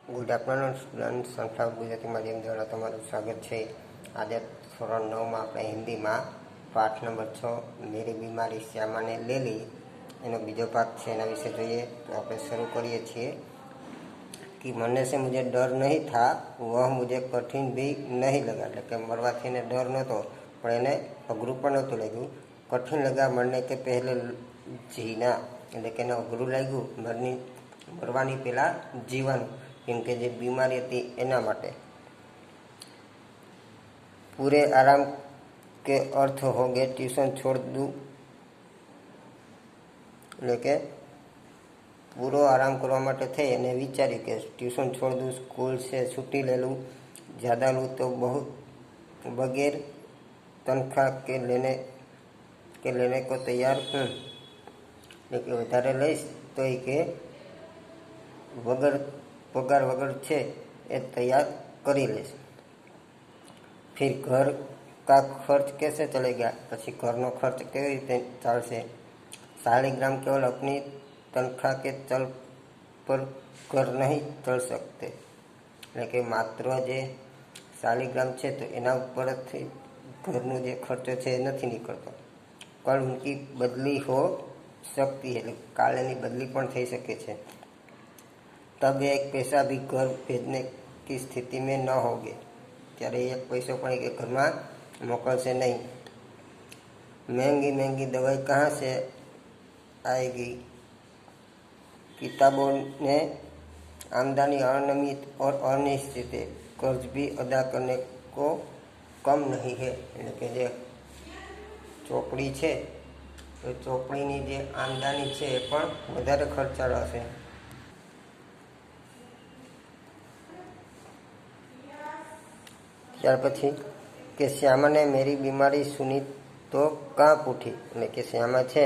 Good afternoon student. Sunflower Gujarati માધ્યમ દ્વારા તમારું સ્વાગત છે. આજે ધોરણ 9માં આપણે હિન્દીમાં પાઠ નંબર 6 મેરી બીમારી શ્યામાને લે લી એનો બીજો પાઠ છે. એના વિશે જોઈએ તો આપણે શરૂ કરીએ છીએ કે મરને સે મુझे ડર નહીં થા, વહ મુझे કઠિન ભી નહીં લગા. એટલે કે મરવાથી એને ડર નહોતો પણ એને અઘરું પણ નહોતું લાગ્યું. કઠિન લગા મરને કે પહેલે જીના, એટલે કે એને અઘરું લાગ્યું મરવાની પહેલાં જીવાનું, કેમ કે જે બીમારી હતી એના માટે. પૂરે આરામ કે અર્થ હો ગે ટ્યુશન છોડ દઉં, એટલે કે પૂરો આરામ કરવા માટે થઈ અને વિચાર્યું કે ટ્યુશન છોડ દઉં, સ્કૂલ છે છૂટી લે લूँ, ज़्यादा लूँ तो बहुत बगैर तनख्वाह के लेने को तैयार हूँ. એટલે કે વધારે લઈશ તો એ કે વગર પગાર વગર છે એ તૈયાર કરી લેશ. ફિર ઘર કા ખર્ચ कैसे चलेगा, પછી ઘરનો ખર્ચ કેવી રીતે ચાલશે. શાલિગ્રામ केवल अपनी तनख्वाह के चल पर घर नहीं चल सकते, એટલે કે માત્ર જે શાલિગ્રામ છે તો એના ઉપરથી ઘરનો જે ખર્ચો છે એ નથી નીકળતો. કલ ઉનકી બદલી હો શકતી है, એટલે કાલે એની બદલી પણ થઈ શકે છે. तब एक पैसा भी घर भेजने की स्थिति में न होगे, ત્યારે એક પૈસો પણ કે ઘરમાં મોકલશે નહીં. महंगी महंगी दवाई कहाँ से आएगी, किताबों ने आमदनी अनियमित और अनिश्चित है, कर्ज भी अदा करने को कम नहीं है. એટલે કે જે ચોપડી છે તો ચોપડીની જે આમદની છે એ પણ વધારે ખર્ચાળ હશે. ત્યાર પછી કે શ્યામાને મેરી બીમારી સુની તો કાંપ ઉઠી, એટલે કે શ્યામા છે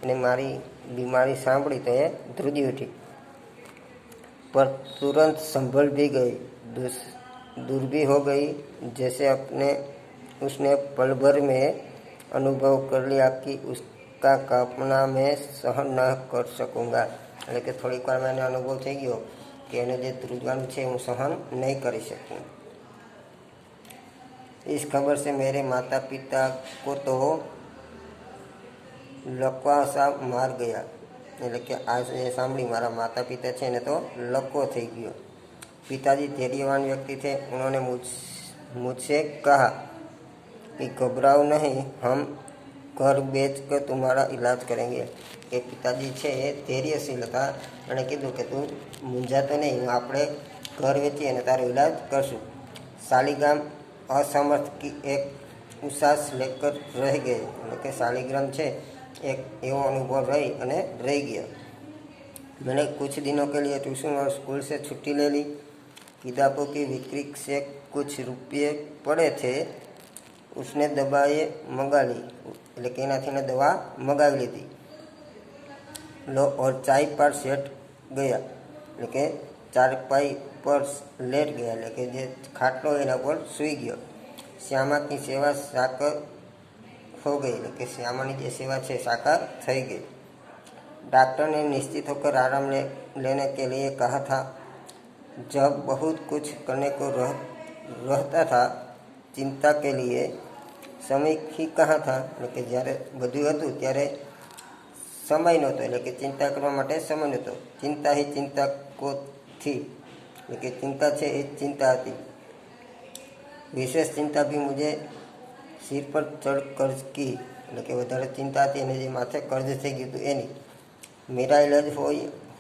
એને મારી बीमारी सांभળી तो ये ध्रुजी उठी. पर तुरंत संभल भी गई, दूर भी हो गई, जैसे उसने पल भर में अनुभव कर लिया कि उसका कांपना मैं सहन न कर सकूँगा. એટલે કે થોડીક વાર મને અનુભવ થઈ ગયો કે એને જે ધ્રુજવાનું છે હું સહન નહીં કરી શકું. इस खबर से मेरे माता पिता को तो લકવા સા માર ગયા, એટલે કે આ સાંભળી મારા માતા પિતા છે ને તો લકવો થઈ ગયો. पिताजी धैर्यवान व्यक्ति थे, उन्होंने मुझसे कहा कि घबराओ नहीं, हम घर बेच कर तुम्हारा इलाज करेंगे. કે પિતાજી છે એ ધૈર્યશીલ હતા અને કીધું કે તું મૂંઝાતો નહીં, આપણે ઘર વેચી અને તારો ઇલાજ કરશું. શાલિગ્રામ असमर्थ की एक उसास लेकर रह गए, એટલે કે શાલિગ્રામ છે एक एवं अनुभव रह गया. मैंने कुछ दिनों के लिए ट्यूशन और स्कूल से छुट्टी ले ली. किताबों की बिक्री से कुछ रुपये पड़े थे, उसने दवाएं मंगा ली, એટલે કે એનાથી ને દવા મંગાવી લીધી. लो और चाय पर सेट गया, એટલે કે ચારપાઈ पर लेट गया, એટલે કે જે ખાટલો એના પર સૂઈ ગયો. श्यामा की सेवा साकार हो गई, એટલે કે શ્યામાની જે સેવા છે સાકાર થઈ ગઈ. डॉक्टर ने निश्चित होकर आराम लेने के लिए कहा था. जब बहुत कुछ करने को रहता था, चिंता के लिए समय ही कहाँ था, એટલે કે જ્યારે બધું હતું ત્યારે સમય નહોતો, એટલે કે ચિંતા કરવા માટે સમય નહોતો. ચિંતા ही चिंता को थी, એટલે કે ચિંતા છે એ ચિંતા હતી. विशेष चिंता भी मुझे सिर पर चढ़ कर्ज की, એટલે કે વધારે ચિંતા હતી અને જે માથે કર્જ થઈ ગયું હતું એની. मेरा इलाज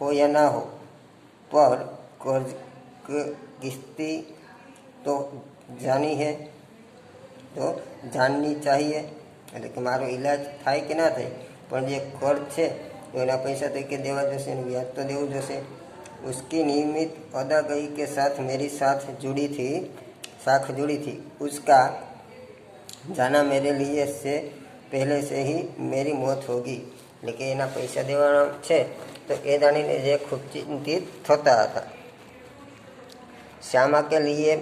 हो या ना हो, पर कर्ज किस्ती तो जानी है, तो जाननी चाहिए. એટલે કે મારો ઇલાજ થાય કે ના થાય પણ જે કર્જ છે તો એના પૈસા તો કે દેવા જશે અને વ્યાજ તો દેવું જશે. उसकी नियमित अदायगी के साथ मेरी साख जुड़ी थी. उसका जाना मेरे लिए से पहले से ही मेरी मौत होगी, એટલે કે એના પૈસા દેવાના છે તો એ જાણીને જે ખૂબ ચિંતિત થતા હતા. શ્યામા કે લીએ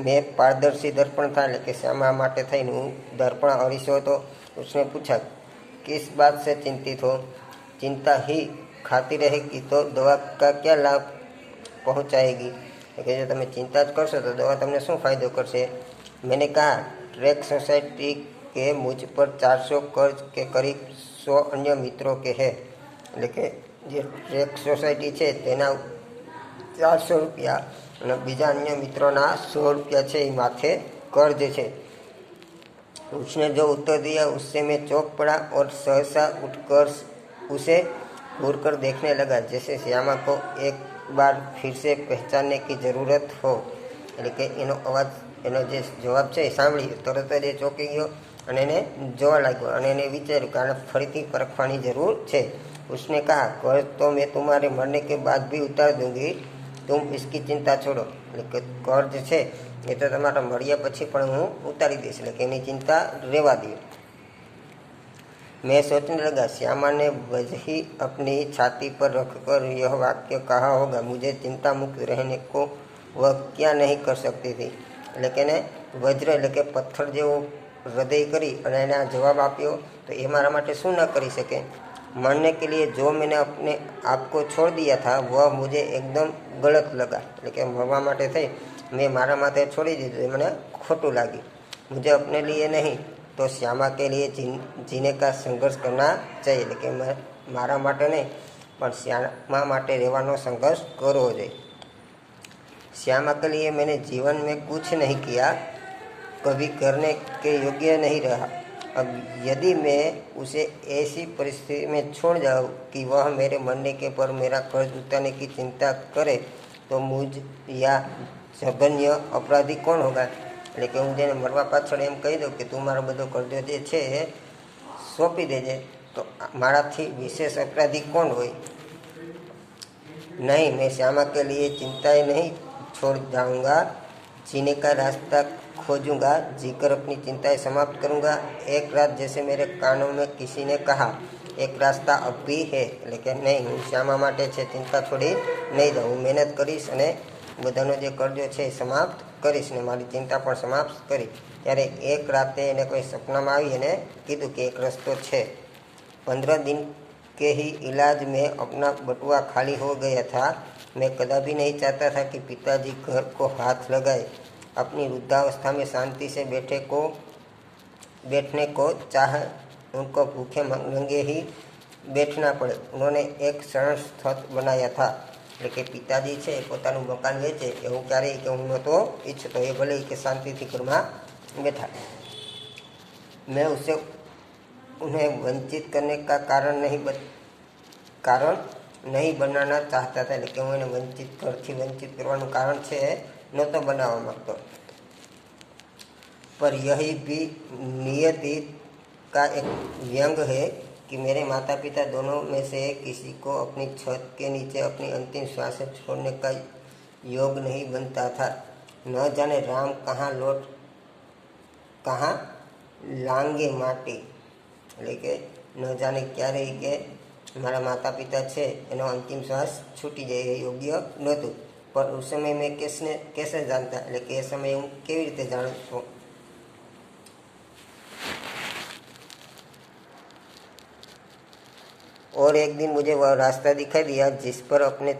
મેં પારદર્શી દર્પણ था, એટલે કે શ્યામા માટે થઈને હું દર્પણ અરીસો હતો. उसने पूछा किस बात से चिंतित हो, चिंता ही खाती रहेगी तो दवा का क्या लाभ पहुँचाएगी, कि जो તમે ચિંતા જ કરશો તો દવા તમને શું ફાયદો કરશે? मैंने कहा ट्रैक सोसाइटी के मुझ पर 400 कर्ज के करीब 100 अन्य मित्रों के है। એટલે કે જે ટ્રેક સોસાયટી છે તેના 400 रुपया અને બીજા અન્ય મિત્રોના 100 रुपया છે એ માથે कर्ज છે। उसने जो उत्तर दिया उससे मैं चौंक पड़ा और सहसा उठकर उसे घूर कर देखने लगा जैसे श्यामा को एक बार फिर से पहचानने की ज़रूरत हो। એટલે કે એનો અવાજ એનો જે જવાબ છે એ સાંભળી તરત જ એ ચોંકી ગયો અને એને જોવા લાગ્યો અને એને વિચાર્યું કે આને ફરીથી પરખવાની જરૂર છે। उसने कहा कर्ज तो मैं तुम्हारे मरने के बाद भी उतार दूंगी, तुम इसकी चिंता छोड़ो। એટલે કે કર્જ છે એ તો તમારા મળ્યા પછી પણ હું ઉતારી દઈશ, એટલે કે એની चिंता રહેવા દો। मैं सोचने लगा श्यामा ने वही अपनी छाती पर रखकर यह वाक्य कहा होगा, मुझे चिंता मुक्त रहने को वह क्या नहीं कर सकती थी। એટલે કે એને વજ્ર એટલે કે પથ્થર જેવો હૃદય કરી અને એને આ જવાબ આપ્યો તો એ મારા માટે શું ન કરી શકે। मरने के लिए जो मैंने अपने आप को छोड़ दिया था वह मुझे एकदम गलत लगा। એટલે કે મરવા માટે થઈ મેં મારા માથે છોડી દીધું એ મને ખોટું લાગ્યું। मुझे अपने लिए नहीं तो श्यामा के लिए जीने का संघर्ष करना चाहिए। એટલે કે મારા માટે નહીં પણ શ્યામા માટે રહેવાનો સંઘર્ષ કરવો જોઈએ। श्यामा के लिए मैंने जीवन में कुछ नहीं किया, कभी करने के योग्य नहीं रहा। अब यदि मैं उसे ऐसी परिस्थिति में छोड़ जाऊँ कि वह मेरे मरने के पर मेरा कर्ज उतारने की चिंता करे तो मुझ या जघन्य अपराधी कौन होगा। એટલે કે હું જેને મરવા પાછળ એમ કહી દઉં કે તું મારો બધો કરજો જે છે એ સોંપી દેજે તો મારાથી વિશેષ અપરાધી કોણ હોય। नहीं, मैं श्यामा के लिए चिंताएं नहीं छोड़ जाऊंगा, जीने का रास्ता खोजूंगा, जीकर अपनी चिंताएं समाप्त करूंगा। एक रात जैसे मेरे कानों में किसी ने कहा एक रास्ता अब भी है। એટલે કે નહીં, હું શ્યામા માટે છે ચિંતા છોડી નહીં દઉં, હું મહેનત કરીશ અને બધાનો જે કરજો છે એ સમાપ્ત કરીશ ને મારી ચિંતા પણ સમાપ્ત કરી। ત્યારે એક રાતે એને કોઈ સપનામાં આવી અને કીધું કે એક રસ્તો છે। 15 दिन के ही इलाज में अपना बटुआ खाली हो गया था। मैं कदापि नहीं चाहता था कि पिताजी घर को हाथ लगाए। अपनी वृद्धावस्था में शांति से बैठने को चाह उनको भूखे नंगे ही बैठना पड़े। उन्होंने एक शरण स्थल बनाया था। એટલે કે પિતાજી છે પોતાનું મકાન વેચે એવું ક્યારેય કે હું નહોતો ઈચ્છતો, એ ભલે કે શાંતિથી ઘરમાં બેઠા। मैं उसे उन्हें वंचित करने का कारण नहीं बनाना चाहता था। એટલે કે હું એને ઘરથી વંચિત કરવાનું કારણ છે નહોતો બનાવવા માંગતો। पर यही भी नियति का एक व्यंग है कि मेरे माता पिता दोनों में से किसी को अपनी छत के नीचे अपनी अंतिम श्वास छोड़ने का योग नहीं बनता था। न जाने राम कहाँ लांगे माटी। એટલે કે ન જાણે ક્યારે કે મારા માતા પિતા છે એનો અંતિમ શ્વાસ છૂટી જાય એ યોગ્ય નહોતું। पर उस समय मैं कैसे जानता, એટલે કે એ સમયે હું કેવી રીતે જાણું છું। और एक दिन मुझे वह रास्ता दिखाई दिया जिस पर अपने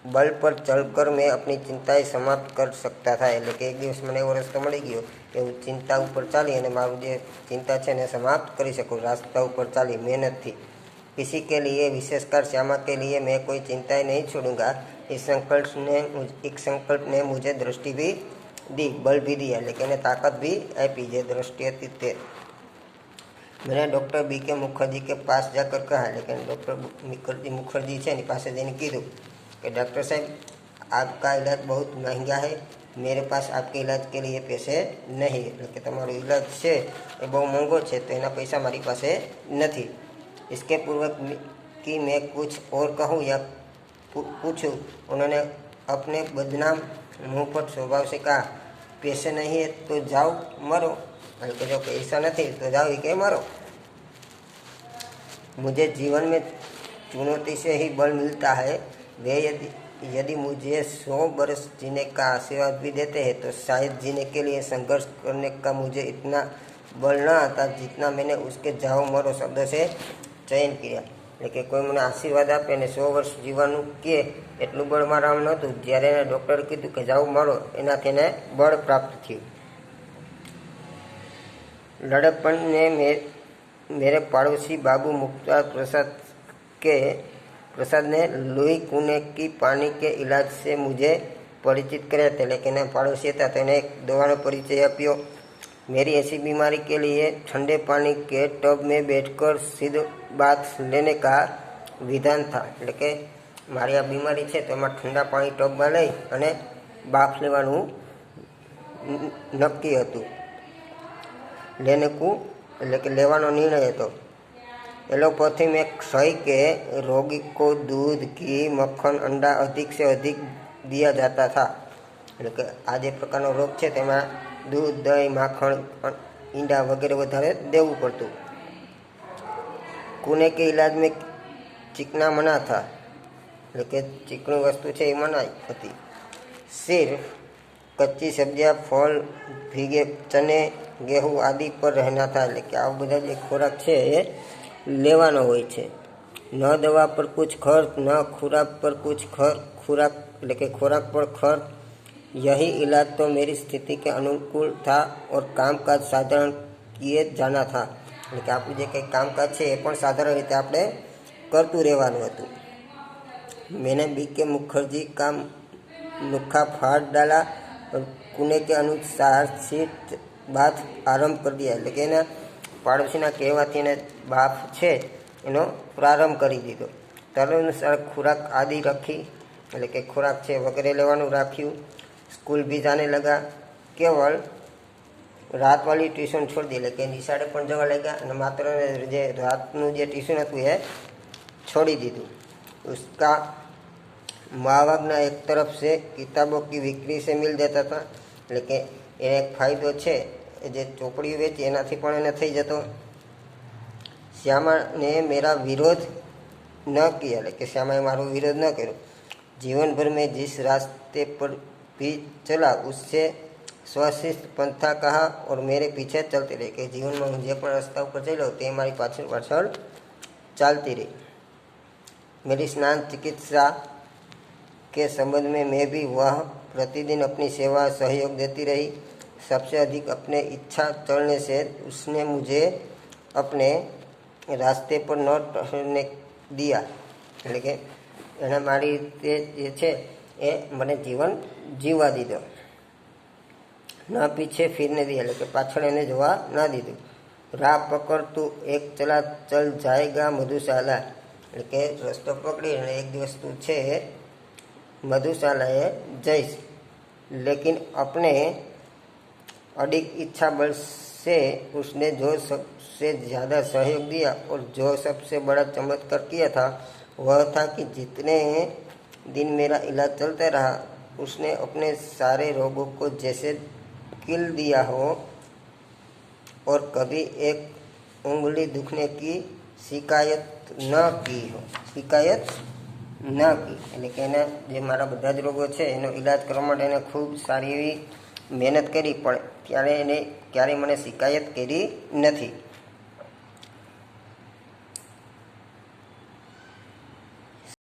बल पर चलकर मैं अपनी चिंताएं समाप्त कर सकता था। એટલે કે એક દિવસ મને એવો રસ્તો મળી ગયો કે હું ચિંતા ઉપર ચાલી અને મારું જે ચિંતા છે એને સમાપ્ત કરી શકું रास्ता ऊपर चाली मेहनत थी। किसी के लिए विशेषकर श्यामा के लिए मैं कोई चिंताएं नहीं छोड़ूंगा। इस संकल्प ने मुझे दृष्टि भी दी, बल भी दिया, लेकिन ताकत भी आपी जे दृष्टि थी ते। मैंने डॉक्टर BK मुखर्जी के पास जाकर कहा, लेकिन डॉक्टर मुखर्जी છે એની પાસે જઈને કીધું कि डॉक्टर साहब आपका इलाज बहुत महंगा है, मेरे पास आपके इलाज के लिए पैसे नहीं। એટલે કે તમારો इलाज છે એ બહુ મોંઘો છે તો એના પૈસા મારી પાસે નથી। इसके पूर्व कि मैं कुछ और कहूँ या पूछूं, उन्होंने अपने बदनाम मुंह पर स्वभाव से कहा पैसे नहीं है तो जाओ मरो। એટલે કે જો પૈસા નથી તો જાઓ કે મરો। मुझे जीवन में चुनौती से ही बल मिलता है। वे यदि मुझे 100 बरस जीने का आशीर्वाद भी देते हैं तो शायद जीने के लिए संघर्ष करने का मुझे इतना बल न आता जितना मैंने उसके जाओ मरो शब्द से चयन किया। એટલે કે કોઈ મને આશીર્વાદ આપે ને 100 વર્ષ જીવવાનું કે એટલું બળ મારામાં નહોતું. જ્યારે એને ડૉક્ટરે કીધું કે જાઓ મારો, એનાથી એને બળ પ્રાપ્ત થયું. लड़कपन ने मेरे पड़ोसी बाबू मुख्तार प्रसाद ने लोही कूने की पानी के इलाज से मुझे परिचित कराया था. लेकिन पड़ोसी था तो एक दवा परिचय आप्यो. मेरी ऐसी बीमारी के लिए ठंडे पानी के टब में बैठकर सीधे बाथ लेने का विधान था. એટલે કે મારી આ બીમારી છે તો એમાં ઠંડા પાણી ટબમાં લઈ અને બાફ લેવાનું નક્કી હતું. लेने को એટલે કે લેવાનો નિર્ણય હતો. एलोपैथी में क्षय के रोगी को दूध घी मक्खन अंडा अधिक से अधिक दिया जाता था. એટલે કે આ જે પ્રકારનો રોગ છે તેમાં दूध दही माखण ईंडा वगैरह વધારે દેવું પડતું. कूने के इलाज में चिकना मना था. એટલે કે ચીકણી વસ્તુ છે એ મનાઈ હતી. सिर्फ कच्ची सब्जियां फल भीगे चने गेहूँ आदि पर रहना था. એટલે કે આ બધા જે ખોરાક છે એ લેવાનો હોય છે. न दवा पर कुछ खर्च न खुराक पर कुछ खुराक એટલે કે ખોરાક પર ખર્ચ. यही इलाज तो मेरी स्थिति के अनुकूल था और कामकाज साधारण किए जाना था. એટલે કે આપણું જે કંઈ કામકાજ છે એ પણ સાધારણ રીતે આપણે કરતું રહેવાનું હતું. मैंने बीके मुखर्जी का नुस्खा फाड़ डाला और कूने के अनुसार सीट बाथ आरंभ कर दिया. એટલે કે એના પાડોશીના કહેવાથી એને બાફ છે એનો પ્રારંભ કરી દીધો. તદનુસાર खुराक आदि रखी. એટલે કે ખોરાક છે વગેરે લેવાનું રાખ્યું. स्कूल भी जाने लगा. केवल रात वाली ट्यूशन छोड़ दी. એટલે કે નિશાળે પણ જવા લાગ્યા અને માત્ર જે રાતનું જે ટ્યુશન હતું એ છોડી દીધું. उसका मावागना एक तरफ से किताबों की बिक्री से मिल जाता था. એટલે કે એને એક ફાયદો છે જે ચોપડીઓ વેચી એનાથી પણ એને થઈ જતો. श्यामा ने मेरा विरोध न किया. એટલે કે શ્યામાએ મારો વિરોધ ન કર્યો. जीवन भर में जिस रास्ते पर भी चला उससे स्वशिष्ट पंथा कहा और मेरे पीछे चलती रही. કે જીવનમાં હું જે પણ રસ્તા ઉપર ચાલ્યો તે મારી પાછળ પાછળ ચાલતી रही. मेरी स्नान चिकित्सा के संबंध में मैं भी वह प्रतिदिन अपनी सेवा सहयोग देती रही. सबसे अधिक अपने इच्छा चलने से उसने मुझे अपने रास्ते पर न ठहरने दिया. એટલે કે એણે મારી રીતે જે છે એ મને જીવન જીવવા દીધો. ન પીછે ફીરને दिया. એટલે કે પાછળ એને જોવા ન દીધું. રાહ પકડ તું એક ચલા ચલ જાયગા મધુશાલા. એટલે કે રસ્તો પકડી અને એક દિવસ તું છે मधुशाला जैस. लेकिन अपने अडिग इच्छा बल से उसने जो सबसे ज़्यादा सहयोग दिया और जो सबसे बड़ा चमत्कार किया था वह था कि जितने दिन मेरा इलाज चलता रहा उसने अपने सारे रोगों को जैसे किल दिया हो और कभी एक उंगली दुखने की शिकायत न की हो. शिकायत ન કી. એટલે કે એના જે મારા બધા જ રોગો છે એનો ઈલાજ કરવા માટે એને ખૂબ સારી એવી મહેનત કરી પણ ત્યારે એને ક્યારેય મને શિકાયત કરી નથી.